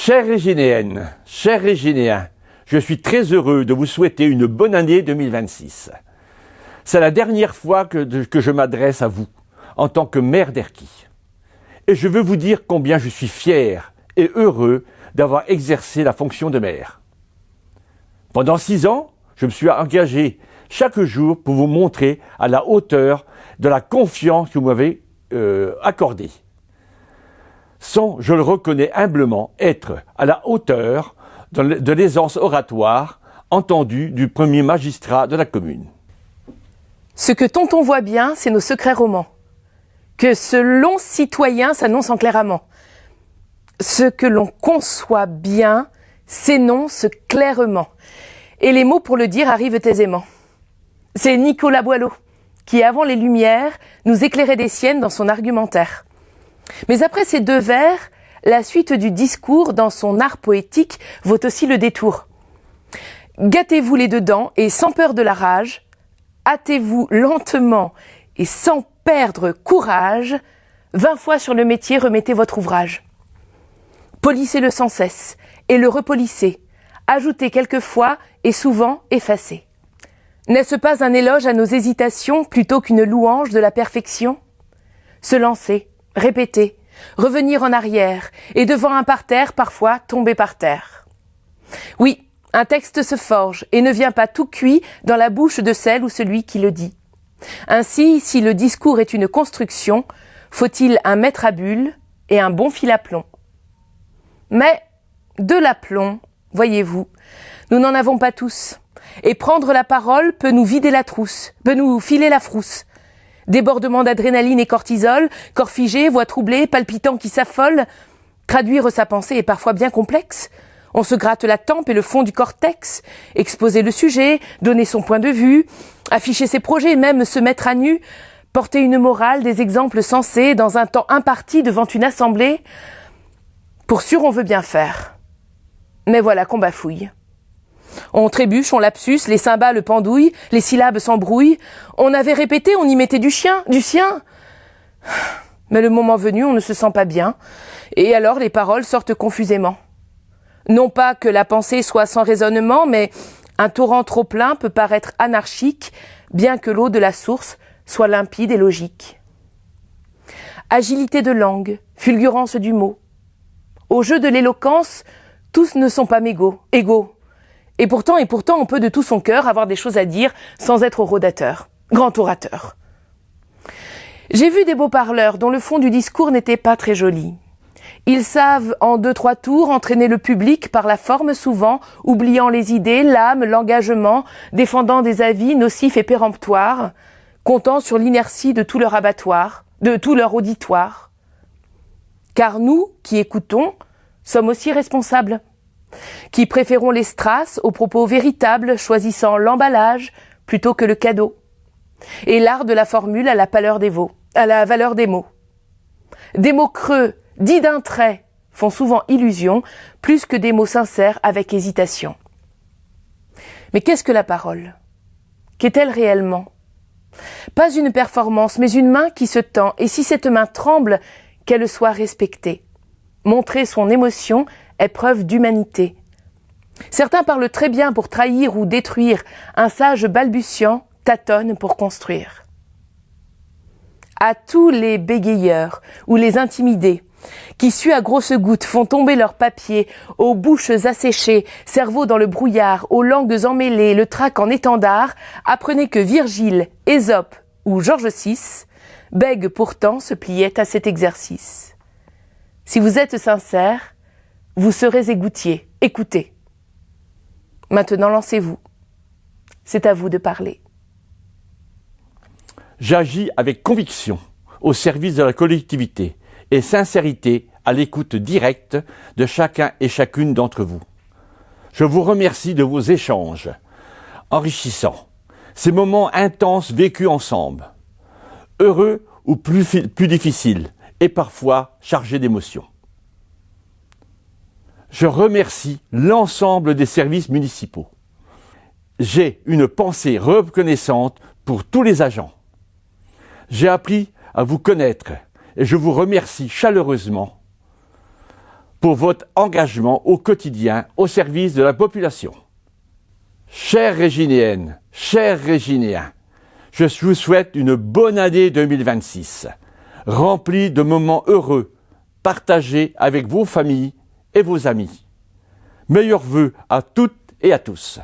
Chères Régénéennes, chers Régénéens, je suis très heureux de vous souhaiter une bonne année 2026. C'est la dernière fois que je m'adresse à vous en tant que maire d'Erquy. Et je veux vous dire combien je suis fier et heureux d'avoir exercé la fonction de maire. Pendant 6 ans, je me suis engagé chaque jour pour vous montrer à la hauteur de la confiance que vous m'avez accordée. Sans, je le reconnais humblement, être à la hauteur de l'aisance oratoire entendue du premier magistrat de la commune. Ce que tonton voit bien, c'est nos secrets romans. Que ce long citoyen s'annonce en clairamment. Ce que l'on conçoit bien s'énonce clairement. Et les mots pour le dire arrivent aisément. C'est Nicolas Boileau qui, avant les Lumières, nous éclairait des siennes dans son argumentaire. Mais après ces 2 vers, la suite du discours dans son art poétique vaut aussi le détour. Gâtez-vous les 2 dents et sans peur de la rage, hâtez-vous lentement et sans perdre courage, 20 fois sur le métier remettez votre ouvrage. Polissez-le sans cesse et le repolissez, ajoutez quelquefois et souvent effacez. N'est-ce pas un éloge à nos hésitations plutôt qu'une louange de la perfection ? Se lancer, répéter, revenir en arrière et devant un parterre parfois tomber par terre. Oui, un texte se forge et ne vient pas tout cuit dans la bouche de celle ou celui qui le dit. Ainsi, si le discours est une construction, faut-il un maître à bulle et un bon fil à plomb. Mais de l'aplomb, voyez-vous, nous n'en avons pas tous. Et prendre la parole peut nous vider la trousse, peut nous filer la frousse. Débordement d'adrénaline et cortisol, corps figé, voix troublée, palpitant qui s'affole. Traduire sa pensée est parfois bien complexe. On se gratte la tempe et le fond du cortex, exposer le sujet, donner son point de vue, afficher ses projets, même se mettre à nu, porter une morale, des exemples sensés dans un temps imparti devant une assemblée. Pour sûr, on veut bien faire. Mais voilà qu'on bafouille. On trébuche, on lapsus, les cymbales pendouillent, les syllabes s'embrouillent. On avait répété, on y mettait du sien. Mais le moment venu, on ne se sent pas bien. Et alors les paroles sortent confusément. Non pas que la pensée soit sans raisonnement, mais un torrent trop plein peut paraître anarchique, bien que l'eau de la source soit limpide et logique. Agilité de langue, fulgurance du mot. Au jeu de l'éloquence, tous ne sont pas égaux. Et pourtant, on peut de tout son cœur avoir des choses à dire sans être rodateur, grand orateur. J'ai vu des beaux parleurs dont le fond du discours n'était pas très joli. Ils savent en 2-3 tours entraîner le public par la forme souvent, oubliant les idées, l'âme, l'engagement, défendant des avis nocifs et péremptoires, comptant sur l'inertie de tout leur abattoir, de tout leur auditoire. Car nous, qui écoutons, sommes aussi responsables, qui préférons les strass aux propos véritables, choisissant l'emballage plutôt que le cadeau, et l'art de la formule à la valeur des mots. Des mots creux, dits d'un trait, font souvent illusion, plus que des mots sincères avec hésitation. Mais qu'est-ce que la parole ? Qu'est-elle réellement ? Pas une performance, mais une main qui se tend, et si cette main tremble, qu'elle soit respectée. Montrer son émotion est preuve d'humanité. Certains parlent très bien pour trahir ou détruire, un sage balbutiant tâtonne pour construire. À tous les bégayeurs ou les intimidés, qui suent à grosses gouttes, font tomber leurs papiers, aux bouches asséchées, cerveau dans le brouillard, aux langues emmêlées, le trac en étendard, apprenez que Virgile, Ésope ou Georges VI bèguent pourtant se pliaient à cet exercice. Si vous êtes sincère, vous serez égoutier. Écoutez. Maintenant, lancez-vous. C'est à vous de parler. J'agis avec conviction au service de la collectivité et sincérité à l'écoute directe de chacun et chacune d'entre vous. Je vous remercie de vos échanges enrichissants, ces moments intenses vécus ensemble, heureux ou plus difficiles et parfois chargés d'émotions. Je remercie l'ensemble des services municipaux. J'ai une pensée reconnaissante pour tous les agents. J'ai appris à vous connaître et je vous remercie chaleureusement pour votre engagement au quotidien au service de la population. Chères Réginéennes, chers Réginéens, je vous souhaite une bonne année 2026, remplie de moments heureux, partagés avec vos familles et vos amis. Meilleurs vœux à toutes et à tous.